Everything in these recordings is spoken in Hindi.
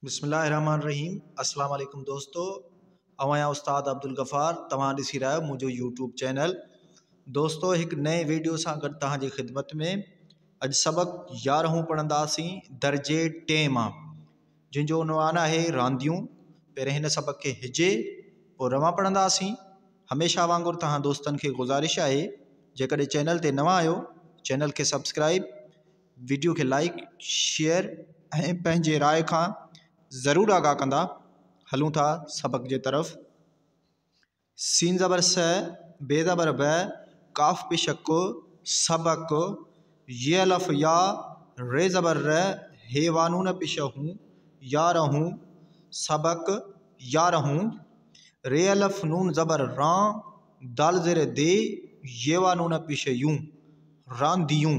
बिस्मिल्लाहिर्रहमानिर्रहीम। अस्सलाम वालेकुम दोस्तों, अवाया उस्ताद अब्दुल गफ़ार तव्हां ॾिसी रहिया आहियो मुंहिंजो यूट्यूब चैनल। दोस्तों, एक नए वीडियो सां गॾु तव्हांजी ख़िदमत में। अॼु सबक़ 11 पढ़ंदासीं दर्जे टे मां, जिनजो उनवान आहे रांदियूं। पहिरें हिन सबक़ खे हिजे पोइ रवां पढ़ंदासीं। हमेशह वांगुरु तव्हां दोस्तनि खे गुज़ारिश आहे, जेकॾहिं चैनल ते नवां आहियो चैनल खे सब्सक्राइब, वीडियो खे लाइक शेयर ऐं पंहिंजे राय खां ज़रूर आगाह कंदा। हलूं था सबक जे तरफ़। सीन ज़बर स, बे ज़बर ब, काफ पेशक सबक, ये अलफ या, रे ज़बर र, हे वानून पेश हूँ, या रहूँ सबक या रहूँ। रे अलफ नून ज़बर रां, दाल ज़ेर दे, ये वानून पेश यूं, रांदियूं।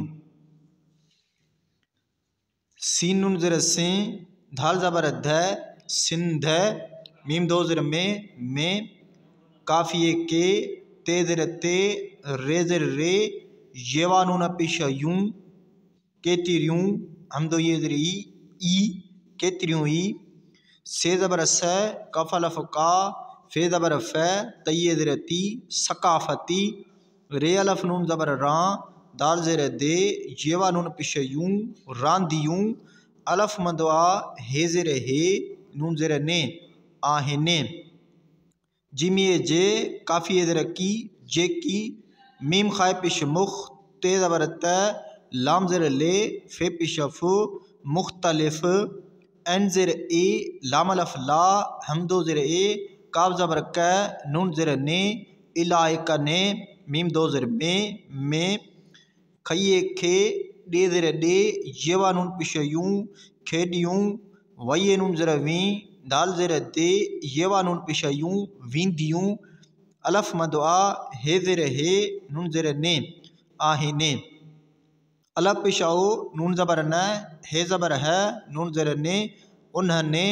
सीन नून ज़ेर से, धाल ज़बर ध, सिंध, मीम दो ज़ेर में, काफिए के, ते ज़ेर ते, रे ज़ेर रे, ये वानून पेश यूं, केतिरियूं, हमदो ये ज़ेर ई, केतिरियूं ई। से ज़बर स, कफ अलफ का, फे ज़बर फ, तये ज़ेर ती, सकाफती। रे अलफ नून ज़बर रां, दाल ज़ेर दे, ये वानून पेश यूं, रांदियूं। अलफ मदवा, हे ज़ेर हे, नून ज़ेर ने, आहिने। जिमिए जे, काफिए ज़ेर की, जे की। मीम खाए पेश मुख, ते ज़बर त, लाम ज़ेर ले, फे पेश फु, मुख्तलिफ। एन ज़ेर ए, लाम अलफ ला, हमदो ज़ेर ए, काफ ज़बर क, नून ज़ेर ने, इलाइक ने, मीम दो ज़ेर में। खइए खे, डे ज़ेर डे, ये वानून पेश यूं, खेडियूं। वये नून ज़ेर वी, दाल ज़ेर दे, ये वानून पेश यूं, वींदियूं। अलफ मदवा, हे ज़ेर हे, नून ज़ेर ने, आहिने। अलफ पेशाओ, नून ज़बर न, हे ज़बर है, नून ज़ेर ने, उन्हने।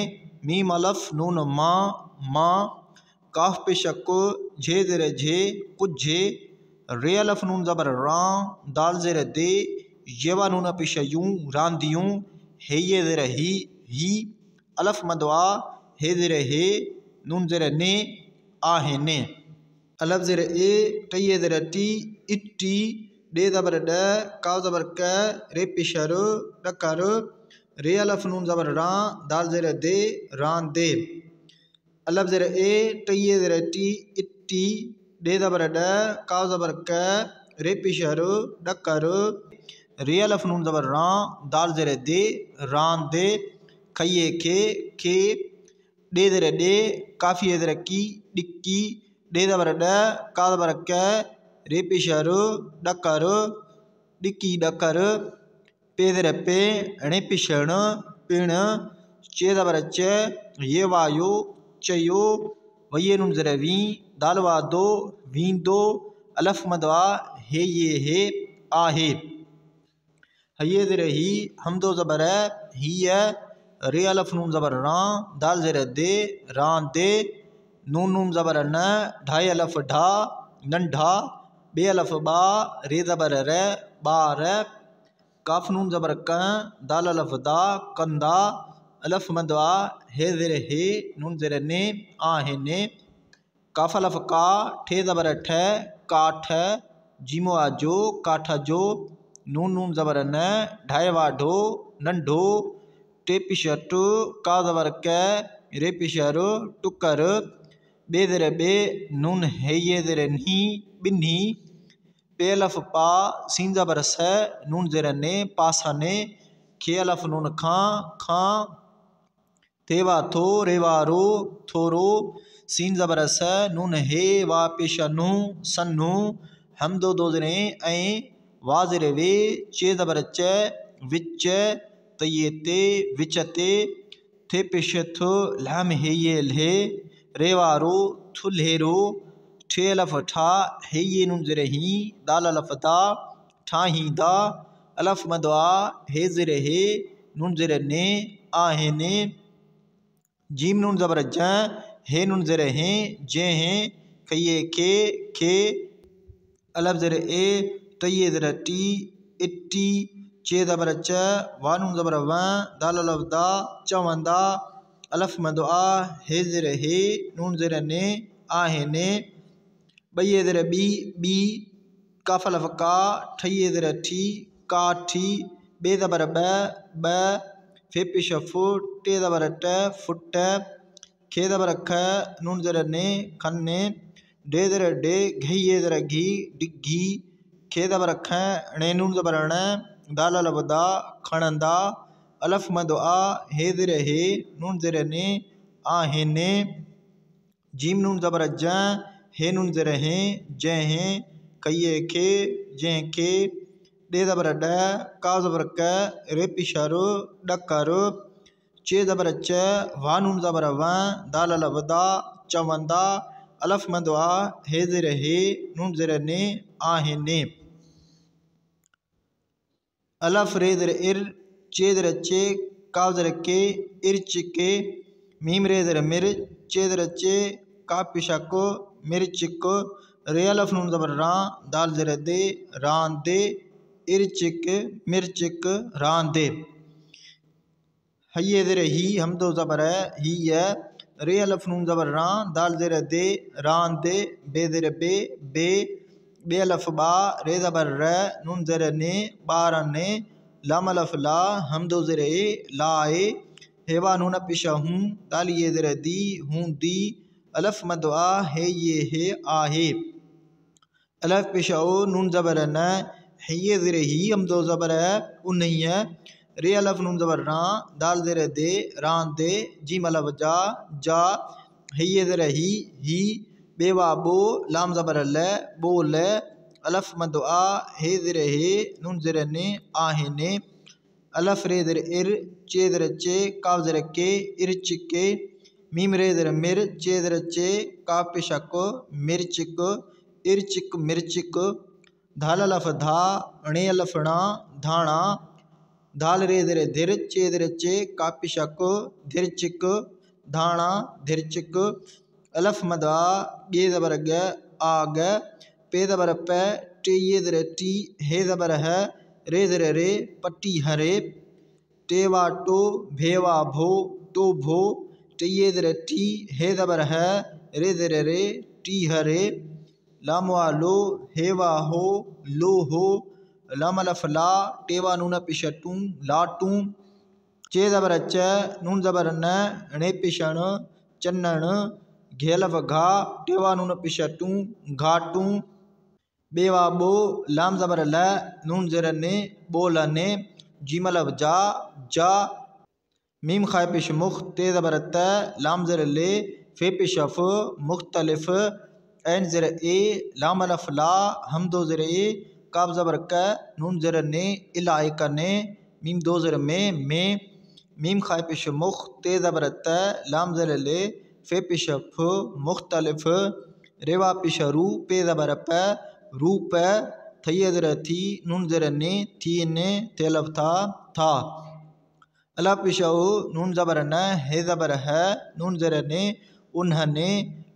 मीम अलफ नून माँ, काफ पेशक, झे ज़ेर झे, कुझे। रे अलफ नून ज़बर रां, दाल ज़ेर दे, ये वानून पेश यूं, रांदियूं। हे ये ज़ेर ही। अलफ मदवा, हे ज़ेर हे, नून ज़ेर ने, आहिने। अलफ ज़ेर ए, टये ज़ेर टी, इट्टी। डे ज़बर ड, काव ज़बर क, रे पेशर, डकर। रे अलफ नून ज़बर रां, दाल ज़ेर दे, रां दे। अलफ ज़ेर ए, टये ज़ेर टी, इट्टी। डे ज़बर ड, काव ज़बर क, रे पेशर, डकर। रे अलफ नून ज़बर रां, दाल ज़ेर दे, रां दे। खइए खे, डे ज़ेर डे, काफिए ज़ेर की, डिक्की। डे ज़बर ड, का ज़बर क, रे पेशर, डकर, डिक्की डकर। पे ज़ेर पे, णे पिशण, पिण। चे ज़बर च, ये वायो, चयो। वये नून ज़ेर वी, दाल वादो, वींदो। अलफ मदवा, हे ये हे, आहे। हये ज़ेर ही, हमदो ज़बर हिय। रे अलफ नून ज़बर रां, दाल ज़ेर दे, रां दे। नून ज़बर न, ढाई अलफ ढा, नंढा। बे अलफ बा, रे ज़बर र, बार। काफ नून ज़बर क, दाल अलफ दा, कंदा। अलफ मदवा, हे ज़ेर हे, नून ज़ेर ने, आहिने। काफ अलफ का, ठे ज़बर ठ, काठ। जीमो आजो, काठा जो। नून ज़बर न, ढाई वाढो, नंढो। टे पिशट, का ज़बर क, रे पिशर, टुकर। बे ज़ेर बे, नून हे ये ज़ेर नी, बिन्ही। पे अलफ पा, सीन ज़बर स, नून ज़ेर ने, पासने। खे अलफ नून खां। थे वा थो, रे वारो, थोरो। सीन ज़बर स, नून हे, वा पेश नू, सन्नू। हमदो दो ज़ेर ऐं, वा ज़ेर वे, चे ज़बर च, विच। तये ते, विच ते। थे पेश थ, लहम हे ये लहे। रे वारो, थुल्हेरो। ठे अलफ ठा, हे ये नून ज़ेर ही, दाल अलफ दा, ठाही दा। अलफ मदवा, हे ज़ेर हे, नून ज़ेर ने, आहिने। जीम नून ज़बर ज, हे नून ज़ेर हे, जे हैं। खइए खे। अलफ ज़ेर ए, तये ज़ेर टी, इट्टी। चे ज़बर च, वा नून ज़बर व, दाल अलफ दा, चवंदा। अलफ मद आ हे ज़र हे नून ज़र ने आहे ने बये ज़र बी काफ अलफ का ठये ज़र ठी काठी बे ज़बर ब फे पेश फु टे ज़बर ट फुट खे ज़बर ख नून ज़र ने खन्ने डे ज़र डे घये ज़र घी डिग्घी खे ज़बर ख णे नून ज़बर ण दाल अलफ दा खणंदा अलफ मद आ हे ज़र हे नून ज़र ने आहे ने जीम नून ज़बर ज हे नून ज़र हे जय हे कये खे जय के डे ज़बर ड का ज़बर क रे पिशर डकर चे ज़बर च वा नून ज़बर व दाल अलफ दा चवंदा अलफ मद आ हे ज़र हे नून ज़र ने आहे ने अलफ रे ज़र इर चे ज़र चे काव ज़र के इर्च के मीम रे ज़र मिर चे ज़र चे का पिशा को मिर्च को रे अलफ नून ज़बर रा दाल ज़र दे रान दे इर्चिक मिर्चिक रान दे हये ज़र ही हम दो ज़बर है ही है रे अलफ नून ज़बर रा दाल ज़र दे रान दे बे ज़र बे अलफ बा रे ज़बर र नून ज़र ने बार ने लाम अलफ ला हम दो ज़र लाए हेवा नून पिशा हूँ दाल ये ज़र दी हूँ दी अलफ मद आ हे ये हे आहे अलफ पिशा ओ नून ज़बर न ये ज़र ही हम दो ज़बर है उन नहीं है रे अलफ नून ज़बर रा दाल ज़र दे रान दे जीम अलफ जा ये ज़र ही बेवा बो लाम ज़बर ल बोल अलफ मद आ हे ज़र हे नून ज़र ने आहे ने अलफ रे ज़र इर चे ज़र चे काव ज़र के इर्च के मीम रे ज़र मिर चे ज़र चे का पेशा को मिर्चिक इर्चिक मिर्चिक धाल अलफ धा णे अलफ णा धाणा धाल रे ज़र धिर चे ज़र चे का पेशा को धिरचिक धाणा धिरचिक अलफ मद आ गे ज़बर ग आग पे ज़बर प टे ये ज़र टी हे ज़बर है रे ज़र रे पट्टी हरे टेवा टो भेवा भो टो भो टे ये ज़र टी हे ज़बर है रे ज़र रे टी हरे लामवा लो हेवा हो लो हो लाम अलफ ला टेवा नून पिशटू लाटू चे ज़बर च नून ज़बर न णे पिशण चन्नण घेलफ घा टेवा नून पिशटू घाटू बेवा बो लाम ज़बर ल नून ज़र ने बोलने जीम अलफ जा मीम खाए पिश मुख ते ज़बर त लाम ज़र ले फे पिशफ मुख्तलिफ ऐन ज़र ए लाम अलफ ला हम दो ज़र ए काब ज़बर क नून ज़र ने इलाए कने मीम दो ज़र में मीम खाए पिश मुख ते ज़बर त लाम ज़र ले फे पिशफ मुख्तलिफ रेवा पिशरू पे ज़बर प रूप थये ज़र थी नून ज़र ने थी ने तेलफ था अलफ पिशो नून ज़बर न हे ज़बर है नून ज़र ने उन्हने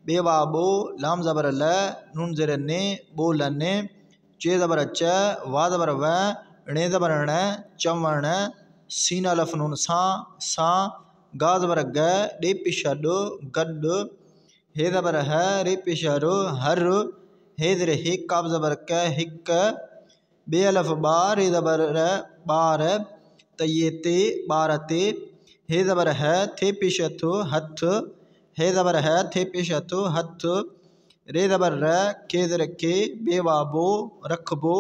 बेवाबो लाम ज़बर ल नून ज़र ने बोलने चे ज़बर च वा ज़बर व णे ज़बर ण चवण सीन अलफ नून सा गा ज़बर ग डे पिशड गड हे ज़बर है रे पिशर हर हे ज़र हे काब ज़बर क हिक बे अलफ बा रे ज़बर र बार तये ते बार ते हे ज़बर है थे पिशथ हथ हे ज़बर है थे पिशथ हथ रे ज़बर र के ज़र के बेवाबो रखबो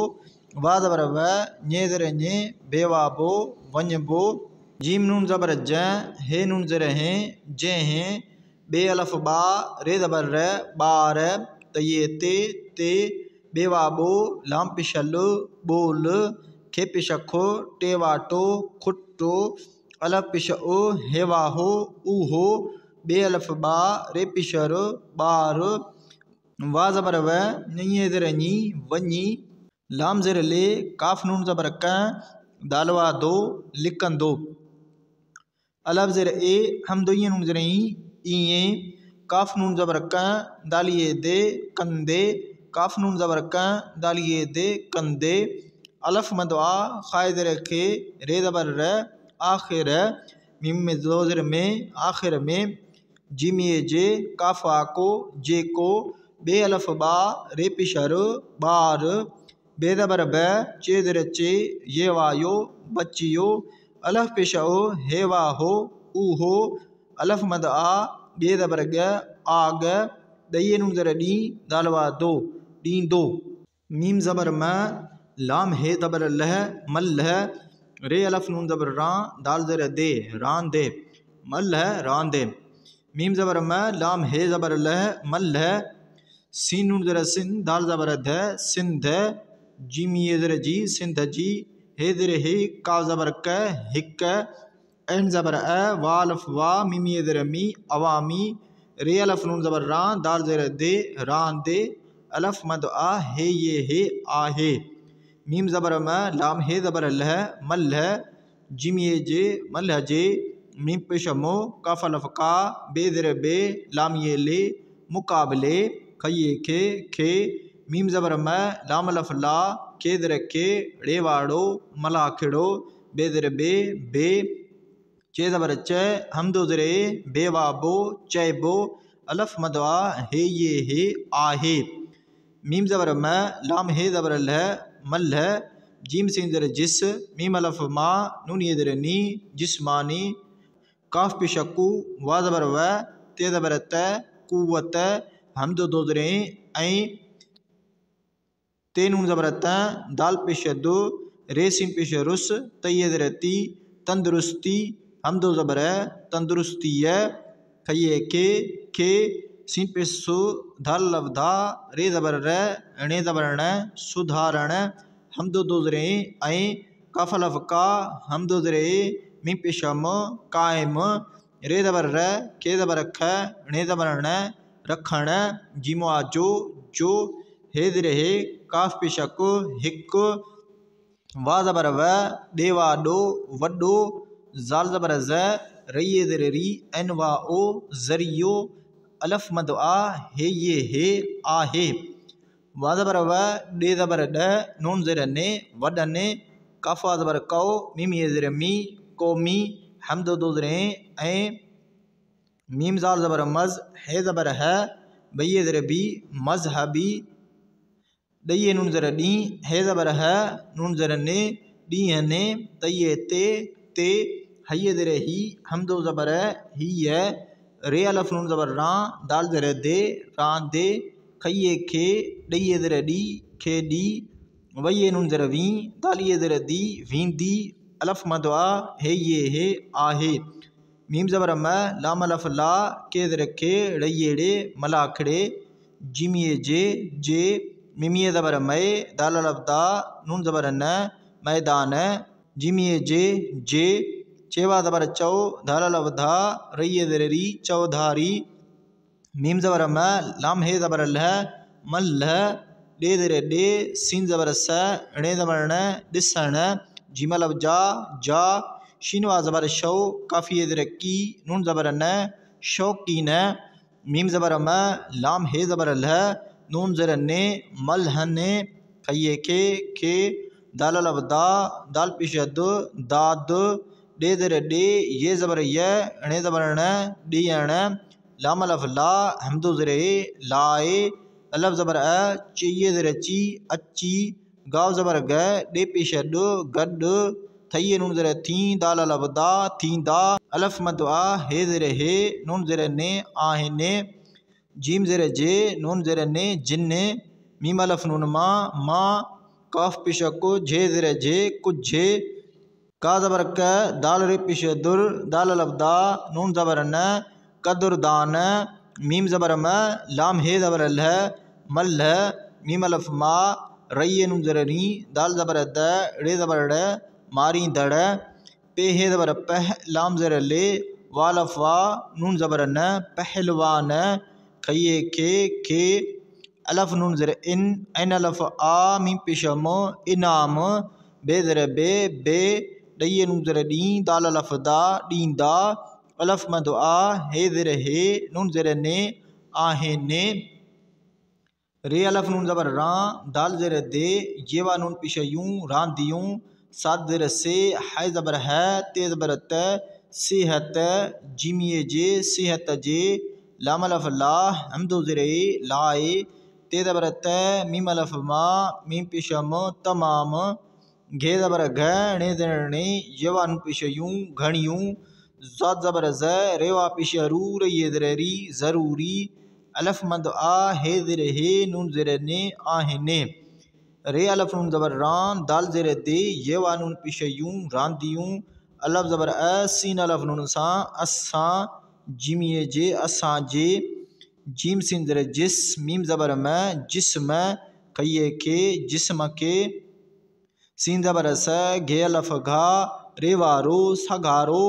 वा ज़बर व nye ज़र nye बेवाबो वञबो जीम नून ज़बर ज हे नून ज़र हैं जे हैं बे अलफ बा रे ज़बर र बार तये ते बेवाबो लाम पिशल बोल खे पिशखो टेवाटो खुट्टो अलफ पिश ओ हेवाहो ऊहो बे अलफ बा रे पिशर बार वा ज़बर व nye ज़र नी वनी लाम ज़र ले काफ नून ज़बर क दालवा दो लिकन दो अलफ ज़र ए हम दो ये नून ज़र ई काफ नून ज़बर क दालिए दे कंदे काफ नून ज़बर क दालिए दे कंदे अलफ मद आ खाए ज़र के रे ज़बर र आखिर मीम में दो ज़ेर में आखिर में, जिम ये जे काफा को जे को, बे अलफ बा रे पिशर बार, बेदबर ब चे ज़ेर चे ये वायो बच्चियो, अलफ पेशा ओ हेवा हो ऊ हो, अलफ मद आ बेदबर ग आग, दये नून ज़ेर डी दालवा दो डी दो। मीम ज़बर म लाम हे ज़बर लह मल्लह, रे अलफ नून ज़बर रां दाल ज़ेर दे रान दे, मल्लह रान दे। मीम ज़बर म लाम हे ज़बर लह मल्लह, सीन नून ज़ेर सिन दाल ज़बर ध सिंध, जिम ये ज़ेर जी सिंध जी, हे ज़ेर हे काफ ज़बर क हिक, एन ज़बर अ वालफ वा, मीम ये ज़ेर मी अवामी, रे अलफ नून ज़बर रां दाल ज़ेर दे रान दे, अलफ मद आ हे ये हे आहे। मीम ज़बर म लाम हे ज़बर लह मल्लह, जिम ये जे मल्लह जे, मीम पेश मो काफ अलफ का, बे ज़ेर बे लाम ये ले मुकाबले, खये खे, मीम ज़बर म लाम अलफ ला के ज़ेर के रेवाड़ो मलाखिड़ो, बे ज़ेर बे चे ज़बर च हमदो ज़ेर बेवाबो चैबो, अलफ मद आ हे ये हे आहे। मीम ज़बर म लाम हे ज़बर लह मल्लह, जिम सिन ज़ेर जिस, मीम अलफ मा नून ये ज़ेर नी जिस्मानी, काफ पेशकू वा ज़बर व ते ज़बर त कुव्वत, हमदो दो ज़ेर ऐं, ते नून ज़बर त दाल पेश दो, रे सिन पेश रुस, तये ज़ेर ती तंदुरुस्ती, हमदो ज़बर तंदुरुस्ती है, खये के सिन पेश सु धाल लवधा, रे ज़बर र ने ज़बर न सुधारण, हमदो दो ज़ेर ऐं, काफ अलफ का हमदो ज़ेर मीम पेश म कायम, रे ज़बर र के ज़बर ख ने ज़बर न रखण, जिमो आ जो, हे ज़ेर हे काफ पेशक हिक, वा ज़बर व देवा डो वडो, जाल ज़बर ज़ रये ज़ेर री एन वा ओ ज़रियो, अलफ मद आ हे ये हे आहे। वा ज़बर व डे ज़बर ड नून ज़ेर ने वडने, काफा ज़बर कौ, मीम ये ज़ेर मी कोमी, हमदो दो ज़ेर ऐं, मीम जाल ज़बर मज़ हे ज़बर है, बये ज़ेर बी मज़हबी, दये नून ज़ेर डी हे ज़बर है नून ज़ेर ने डी ने, तये ते हये ज़ेर ही हमदो ज़बर ही है, रे अलफ नून ज़बर रां दाल ज़ेर दे रान दे, खये खे दये ज़ेर डी खे डी, वये नून ज़ेर वी दाल ये ज़ेर दी वींदी, अलफ मद आ हे ये हे आहे। मीम ज़बर म लाम अलफ ला के ज़ेर के रये रे मलाखड़े, जिम ये जे, मीम ये ज़बर मय दाल अलफ दा नून ज़बर न मैदान, जिम ये जे, चेवा ज़बर चौ दाल अलफ धा, रये ज़ेर री चौधारी, मीम ज़बर म लाम हे ज़बर लह मल्लह, डे ज़ेर डे सिन ज़बर स ने ज़बर न दिसण, जिम अलफ जा, शिनवा ज़बर शौ, काफ़ी ये ज़ेर की नून ज़बर न शौकीन, मीम ज़बर म लाम हे ज़बर लह नून ज़ेर ने मल्हने, खये के दाल अलफ दा दाल पेश दो दाद, डे ज़ेर डे ये ज़बर य ने ज़बर न डियण, लाम अलफ ला हमदो ज़ेर लाए, अलफ ज़बर अ चये ज़ेर ची अच्छी, गाव ज़बर ग डे पेश डो गड, थये नून ज़ेर थी दाल अलफ दा थींदा, अलफ मद आ हे ज़ेर हे नून ज़ेर ने आहने, जिम ज़ेर जे नून ज़ेर ने जिन्ने, मीम अलफ नून मा काफ पेश को झे ज़ेर झे कुझे, का ज़बर क दाल रे पेश दुर दाल अलफ दा नून ज़बर न कदुरदान, मीम ज़बर म लाम हे ज़बर लह मल्लह, मीम अलफ मा रये नून ज़ेर नी दाल ज़बर द रे ज़बर ड मारी दड़, पे हे ज़बर पह लाम ज़ेर ले, वालफ वा नून ज़बर न पहलवान, खये के अलफ नून ज़ेर इन एन अलफ आ, मीम पेश मो इनाम, बे ज़ेर बे दये नून ज़ेर डी दाल अलफ दा डींदा, अलफ मद आ हे ज़ेर हे नून ज़ेर ने आहने, रे अलफ नून ज़बर रां दाल ज़ेर दे, येवा नून पेश यूं रांदियूं, साद ज़ेर से हाय ज़बर है ते ज़बर त सिहत जीमिए जे सिहत जे लाम अलफ ला हमदो ज़िरे लाए ते ज़बर त मीम अलफ मा मीम पिशम तमाम घे ज़बर घ णे ज़र णे यवा नुन पिश यूं घणियूं ज़ात ज़बर ज़ रेवा पिश रू ये ज़र री ज़रूरी अलफ मंद आ हे ज़िर हे नून ज़िर ने आहिने रे अलफ नून ज़बर रान दाल ज़िर दे ये वा नून पिश यूं रांदियूं अलफ ज़बर अ सीन अलफ नून सां असां जिमिए जे असां जे जीम सीन ज़िर जिस मीम ज़बर म जिस्म कहिए के जिस्म के सीन ज़बर स घे अलफ घा रेवारो सगारो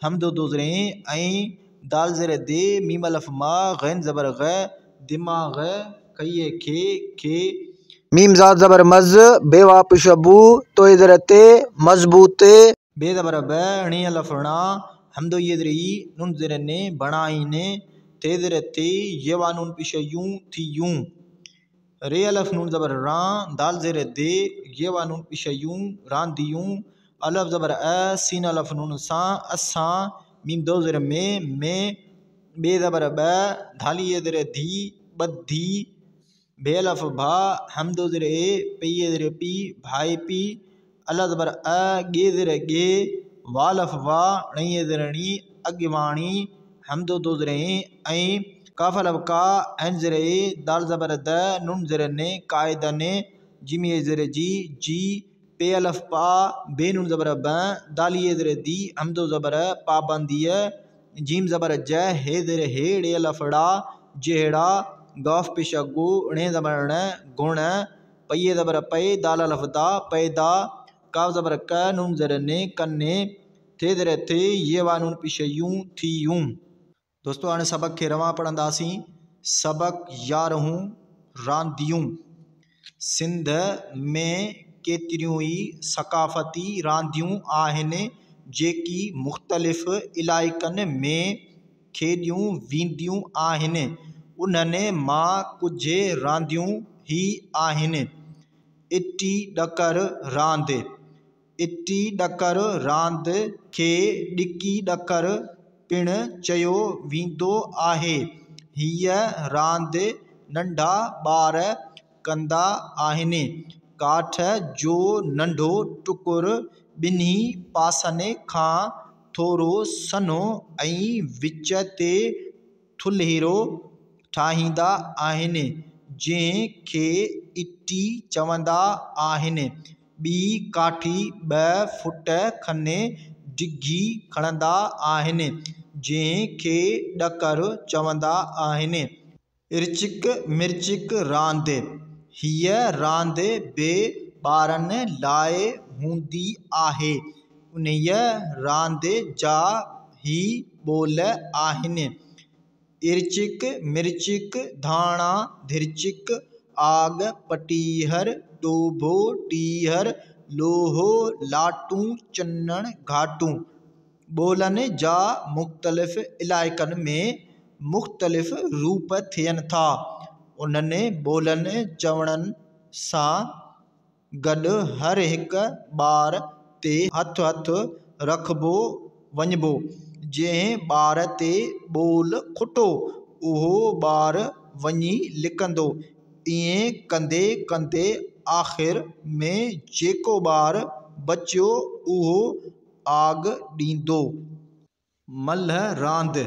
हमदो दोज़रे ऐं दाल ज़िर दे मीम अलफ मा गैन ज़बर ग दिमाग कहिए के मीम ज़ात ज़बर मज बेवापिश बू तो इधर ते मजबूते बे ज़बर ब णी अलफ णा हमदो ये ज़िर ई नुन ज़िर ने बनाई ने ते ज़िर ते ये वा नून पिश यूं थी यूं रे अलफ नून ज़बर रा दाल ज़िर दे ये वा नून पिश यूं रांदियूं अलफ ज़बर अ सीन अलफ नून सां असां मीम दो ज़िर में बे ज़बर ब धाली ये ज़िर धी बद्धी बे अलफ भा हमदो ज़िर ए पे ये ज़िर पी भाई पी अला ज़बर अ गे ज़िर गे वालफ वा णी ये ज़िर णी अगवाणी हमदो दो ज़िर ऐं काफ अलफ का एन ज़िर ए दाल ज़बर द नुन ज़िर ने कायदा ने जिम ये ज़िर जी पे अलफ पा बे नुन ज़बर ब दाली ये ज़िर दी हमदो ज़बर पाबंदिय जीम ज़बर ज हे ज़िर हे ड़े अलफ डा जेड़ा गौफ पिश गो णे ज़बर न गुण पये ज़बर पे दाल अलफ दा पैदा काफ ज़बर क नून ज़र ने कन्ने थे ज़र थे ये वा नून पिश यूं थी यूं। दोस्तों हाणे सबक खे रवां पढ़ंदासीं। सबक यारहूं रांदियूं। सिंध में केतिरियूं ई सकाफ़ती रांदियूं आहिनि जेकी मुख़्तलिफ़ इलाइक़नि में खेॾियूं वेंदियूं आहिनि। उन्हनि मां कुझु रांदियूं ही आहिनि। इटी ॾकर रांदि। इटी ॾकर रांदि खे ॾिकी ॾकर पिणु चयो वेंदो आहे। हीअ रांदि नंढा ॿार कंदा आहिनि। काठ जो नंढो टुकुर ॿिन्ही पासनि खां थोरो सनो ऐं विच ते थुल्हेरो ठाहींदा आहिनि जंहिं खे इटी चवंदा आहिनि। ॿी काठी 2 फुट खनि डिघी खणंदा आहिनि जंहिं खे ॾकर चवंदा आहिनि। इर्चिक मिर्चिक रांदि। हीअ रांदि बि ॿारनि लाइ हूंदी आहे। उन्हीअ रांदि जा ही ॿोल आहिनि। इर्चिक मिर्चिक धाणा धिरचिक आग पटीहर ॾोभो टीहर लोहो लाटूं चनण घाटूं। ॿोलनि जा मुख़्तलिफ़ इलाइक़नि में मुख़्तलिफ़ रूप थियनि था। उन्हनि ॿोलनि चवण सां गॾु हर हिक ॿार ते हथु रखिबो वञिबो। जंहिं ॿार ते ॿोल खुटो उहो ॿार वञी लिकंदो। ईअं कंदे कंदे आख़िर में जेको ॿार बचियो उहो आग ॾींदो। मल्ह रांदि।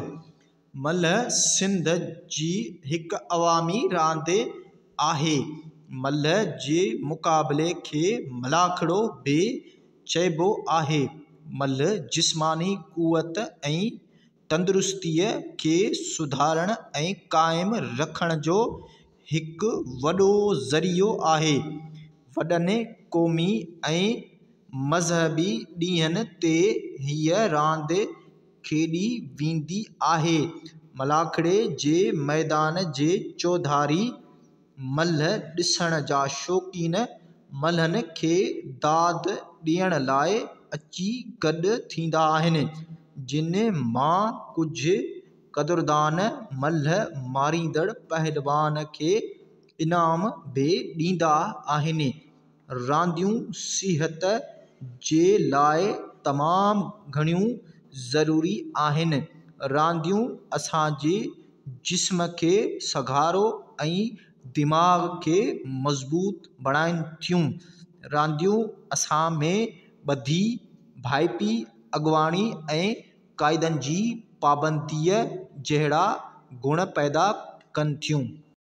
मल्ह सिंध जी हिकु अवामी रांदि आहे। मल्ह जे मुक़ाबिले खे मलाखड़ो बि चइबो आहे। मल्ह जिस्मानी क़ुवत ऐं तंदुरुस्तीअ खे सुधारण ऐं क़ाइमु रखण जो हिकु वॾो ज़रियो आहे। वॾनि क़ौमी ऐं मज़हबी ॾींहंनि ते हीअ रांदि खेॾी वेंदी आहे। मलाखड़े जे मैदान जे चौधारी मल्ह ॾिसण जा शौक़ीन मल्हनि खे दाद ॾियण लाइ अची गॾु थींदा आहिनि। जिन मां कुझु क़दुरदान मल्ह मारींदड़ पहलवान खे इनाम बि ॾींदा आहिनि। रांदियूं सिहत जे लाइ तमामु घणियूं ज़रूरी आहिनि। रांदियूं असांजे जिस्म खे सघारो ऐं दिमाग़ खे मज़बूत बणाइनि थियूं। रांदियूं असां में ॿधी, भाइपी, अॻुवाणी ऐं क़ाइदनि जी पाबंदीअ जहिड़ा गुण पैदा कनि थियूं।